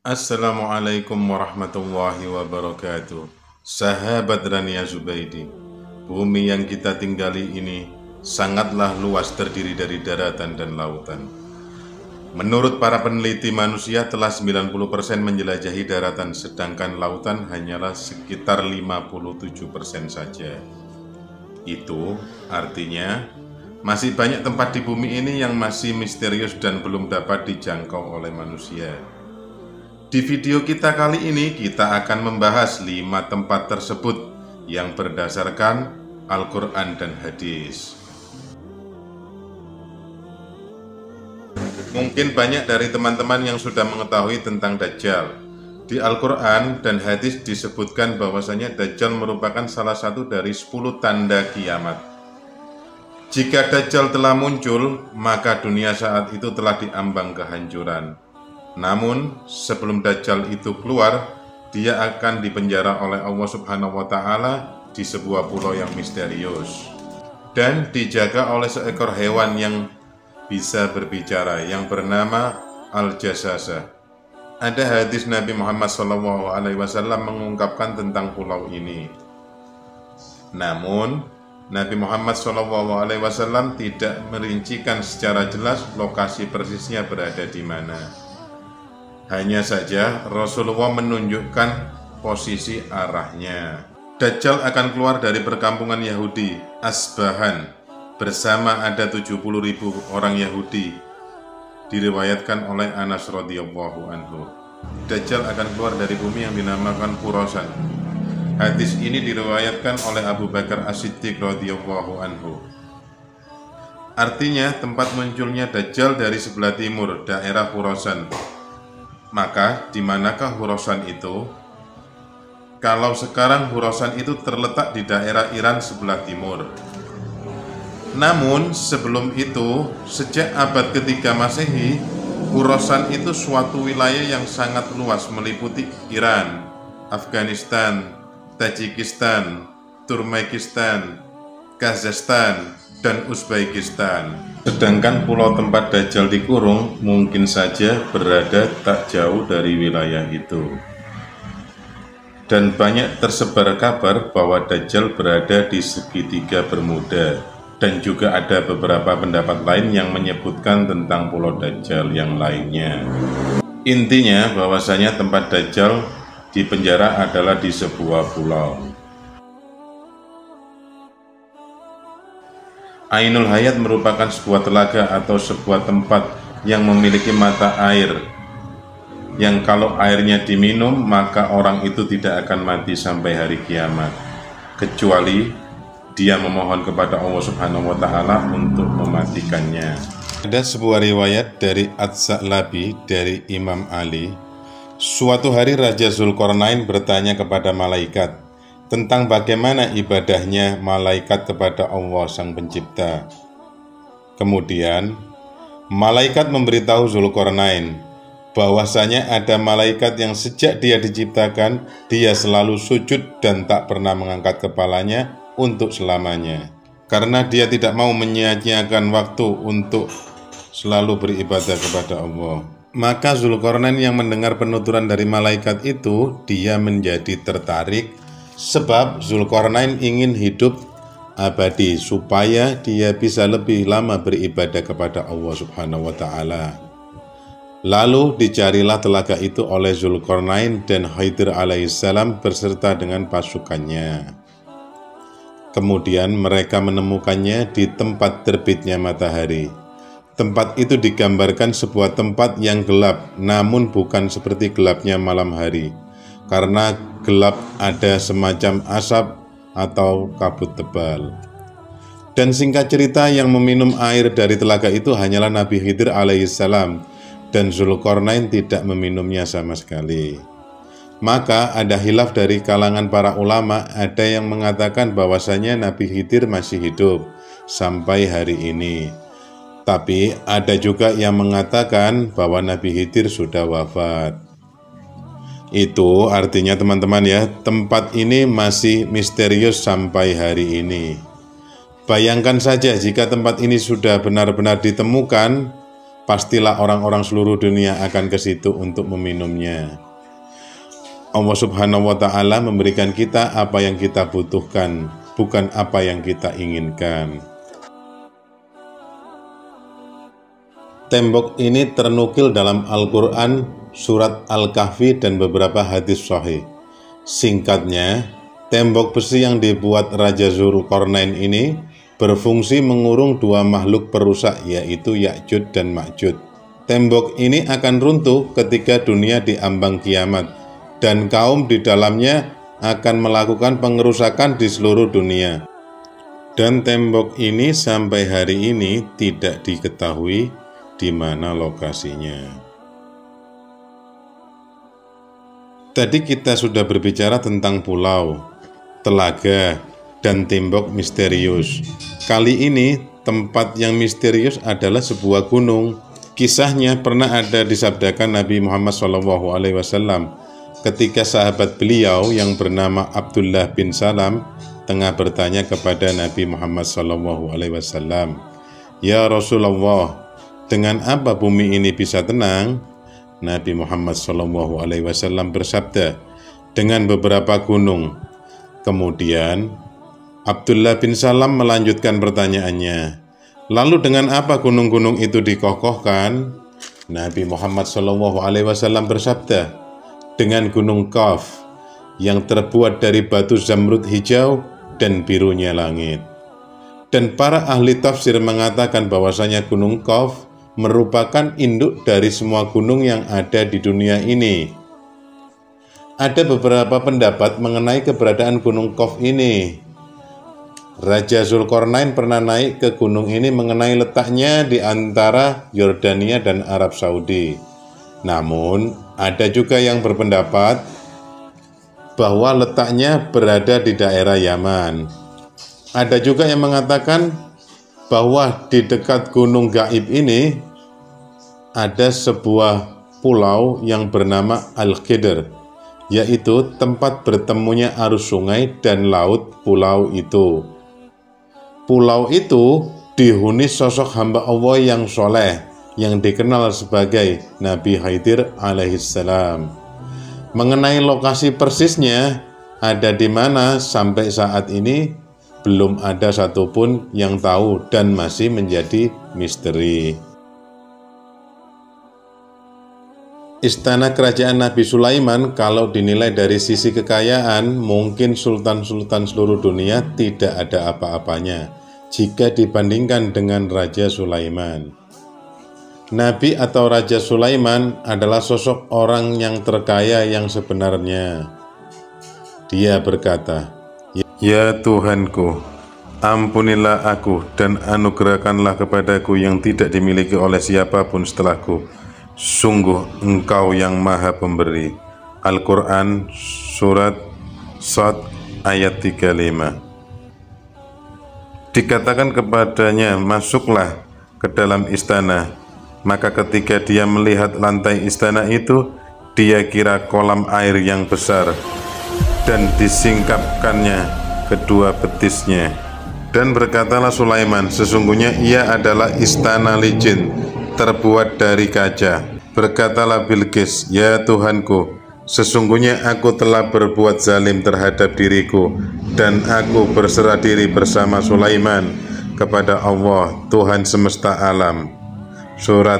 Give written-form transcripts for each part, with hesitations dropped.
Assalamualaikum warahmatullahi wabarakatuh. Sahabat Rania Zubaidi, bumi yang kita tinggali ini sangatlah luas, terdiri dari daratan dan lautan. Menurut para peneliti, manusia telah 90% menjelajahi daratan, sedangkan lautan hanyalah sekitar 57% saja. Itu artinya masih banyak tempat di bumi ini yang masih misterius dan belum dapat dijangkau oleh manusia. Di video kita kali ini, kita akan membahas 5 tempat tersebut yang berdasarkan Al-Quran dan hadis. Mungkin banyak dari teman-teman yang sudah mengetahui tentang Dajjal. Di Al-Quran dan hadis disebutkan bahwasanya Dajjal merupakan salah satu dari 10 tanda kiamat. Jika Dajjal telah muncul, maka dunia saat itu telah diambang kehancuran. Namun, sebelum Dajjal itu keluar, dia akan dipenjara oleh Allah Subhanahu wa Ta'ala di sebuah pulau yang misterius dan dijaga oleh seekor hewan yang bisa berbicara yang bernama Al-Jassasa. Ada hadis Nabi Muhammad SAW mengungkapkan tentang pulau ini. Namun, Nabi Muhammad SAW tidak merincikan secara jelas lokasi persisnya berada di mana. Hanya saja Rasulullah menunjukkan posisi arahnya. Dajjal akan keluar dari perkampungan Yahudi Asbahan bersama ada 70.000 orang Yahudi. Diriwayatkan oleh Anas radhiyallahu anhu. Dajjal akan keluar dari bumi yang dinamakan Khurasan. Hadis ini diriwayatkan oleh Abu Bakar As-Siddiq radhiyallahu anhu. Artinya tempat munculnya Dajjal dari sebelah timur, daerah Khurasan. Maka di manakah Khurasan itu? Kalau sekarang Khurasan itu terletak di daerah Iran sebelah timur. Namun sebelum itu, sejak abad ketiga Masehi, Khurasan itu suatu wilayah yang sangat luas meliputi Iran, Afghanistan, Tajikistan, Turkmenistan, Kazakhstan, dan Uzbekistan. Sedangkan pulau tempat Dajjal dikurung mungkin saja berada tak jauh dari wilayah itu. Dan banyak tersebar kabar bahwa Dajjal berada di segitiga Bermuda. Dan juga ada beberapa pendapat lain yang menyebutkan tentang pulau Dajjal yang lainnya. Intinya bahwasanya tempat Dajjal di penjara adalah di sebuah pulau. Ainul Hayat merupakan sebuah telaga atau sebuah tempat yang memiliki mata air yang kalau airnya diminum maka orang itu tidak akan mati sampai hari kiamat kecuali dia memohon kepada Allah Subhanahu wa Ta'ala untuk mematikannya. Ada sebuah riwayat dari Ats-Sa'labi dari Imam Ali. Suatu hari Raja Zulkarnain bertanya kepada malaikat tentang bagaimana ibadahnya malaikat kepada Allah Sang Pencipta. Kemudian, malaikat memberitahu Zulkarnain bahwasanya ada malaikat yang sejak dia diciptakan, dia selalu sujud dan tak pernah mengangkat kepalanya untuk selamanya. Karena dia tidak mau menyia-nyiakan waktu untuk selalu beribadah kepada Allah. Maka Zulkarnain yang mendengar penuturan dari malaikat itu, dia menjadi tertarik sebab Zulkarnain ingin hidup abadi supaya dia bisa lebih lama beribadah kepada Allah Subhanahu wa Ta'ala. Lalu dicarilah telaga itu oleh Zulkarnain dan Khidir alaihissalam beserta dengan pasukannya. Kemudian mereka menemukannya di tempat terbitnya matahari. Tempat itu digambarkan sebuah tempat yang gelap, namun bukan seperti gelapnya malam hari. Karena gelap ada semacam asap atau kabut tebal. Dan singkat cerita, yang meminum air dari telaga itu hanyalah Nabi Khidir alaihissalam, dan Zulkarnain tidak meminumnya sama sekali. Maka ada khilaf dari kalangan para ulama, ada yang mengatakan bahwasanya Nabi Khidir masih hidup sampai hari ini. Tapi ada juga yang mengatakan bahwa Nabi Khidir sudah wafat. Itu artinya teman-teman ya, tempat ini masih misterius sampai hari ini. Bayangkan saja jika tempat ini sudah benar-benar ditemukan, pastilah orang-orang seluruh dunia akan ke situ untuk meminumnya. Allah Subhanahu wa Ta'ala memberikan kita apa yang kita butuhkan, bukan apa yang kita inginkan. Tembok ini ternukil dalam Al-Quran, surat Al-Kahfi, dan beberapa hadis sahih. Singkatnya, tembok besi yang dibuat Raja Dzulqarnain ini berfungsi mengurung dua makhluk perusak, yaitu Ya'juj dan Ma'juj. Tembok ini akan runtuh ketika dunia diambang kiamat, dan kaum di dalamnya akan melakukan pengerusakan di seluruh dunia. Dan tembok ini sampai hari ini tidak diketahui di mana lokasinya. Tadi kita sudah berbicara tentang pulau, telaga, dan tembok misterius. Kali ini tempat yang misterius adalah sebuah gunung. Kisahnya pernah ada disabdakan Nabi Muhammad SAW ketika sahabat beliau yang bernama Abdullah bin Salam tengah bertanya kepada Nabi Muhammad SAW, "Ya Rasulullah, dengan apa bumi ini bisa tenang?" Nabi Muhammad SAW bersabda, "Dengan beberapa gunung." Kemudian Abdullah bin Salam melanjutkan pertanyaannya, "Lalu dengan apa gunung-gunung itu dikokohkan?" Nabi Muhammad SAW bersabda, "Dengan gunung Qaf yang terbuat dari batu zamrud hijau dan birunya langit." Dan para ahli tafsir mengatakan bahwasanya gunung Qaf merupakan induk dari semua gunung yang ada di dunia ini. Ada beberapa pendapat mengenai keberadaan gunung Qaf ini. Raja Dzulqarnain pernah naik ke gunung ini mengenai letaknya di antara Yordania dan Arab Saudi. Namun, ada juga yang berpendapat bahwa letaknya berada di daerah Yaman. Ada juga yang mengatakan bahwa di dekat gunung gaib ini ada sebuah pulau yang bernama Al-Khidr, yaitu tempat bertemunya arus sungai dan laut pulau itu. Pulau itu dihuni sosok hamba Allah yang soleh, yang dikenal sebagai Nabi Khidir alaihissalam. Mengenai lokasi persisnya ada di mana sampai saat ini belum ada satupun yang tahu dan masih menjadi misteri. Istana kerajaan Nabi Sulaiman kalau dinilai dari sisi kekayaan, mungkin sultan-sultan seluruh dunia tidak ada apa-apanya jika dibandingkan dengan Raja Sulaiman. Nabi atau Raja Sulaiman adalah sosok orang yang terkaya yang sebenarnya. Dia berkata, "Ya Tuhanku, ampunilah aku dan anugerahkanlah kepadaku yang tidak dimiliki oleh siapapun setelahku. Sungguh Engkau yang Maha Pemberi." Al-Quran Surat Shad ayat 35. Dikatakan kepadanya, "Masuklah ke dalam istana." Maka ketika dia melihat lantai istana itu, dia kira kolam air yang besar, dan disingkapkannya kedua betisnya. Dan berkatalah Sulaiman, "Sesungguhnya ia adalah istana licin, terbuat dari kaca." Berkatalah Bilqis, "Ya Tuhanku, sesungguhnya aku telah berbuat zalim terhadap diriku, dan aku berserah diri bersama Sulaiman kepada Allah, Tuhan semesta alam." Surat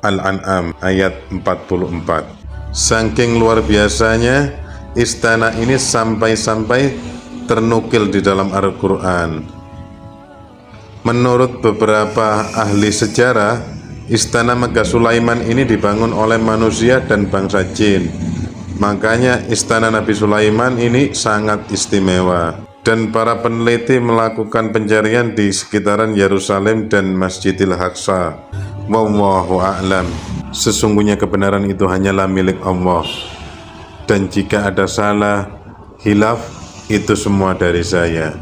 Al-An'am ayat 44. Saking luar biasanya istana ini sampai-sampai ternukil di dalam Al-Quran. Menurut beberapa ahli sejarah, istana Megah Sulaiman ini dibangun oleh manusia dan bangsa jin. Makanya istana Nabi Sulaiman ini sangat istimewa. Dan para peneliti melakukan pencarian di sekitaran Yerusalem dan Masjidil Aqsa. Wallahu a'lam. Sesungguhnya kebenaran itu hanyalah milik Allah. Dan jika ada salah, hilaf, itu semua dari saya.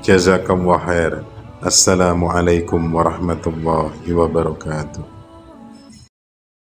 Jazakallahu khair. Assalamualaikum warahmatullahi wabarakatuh.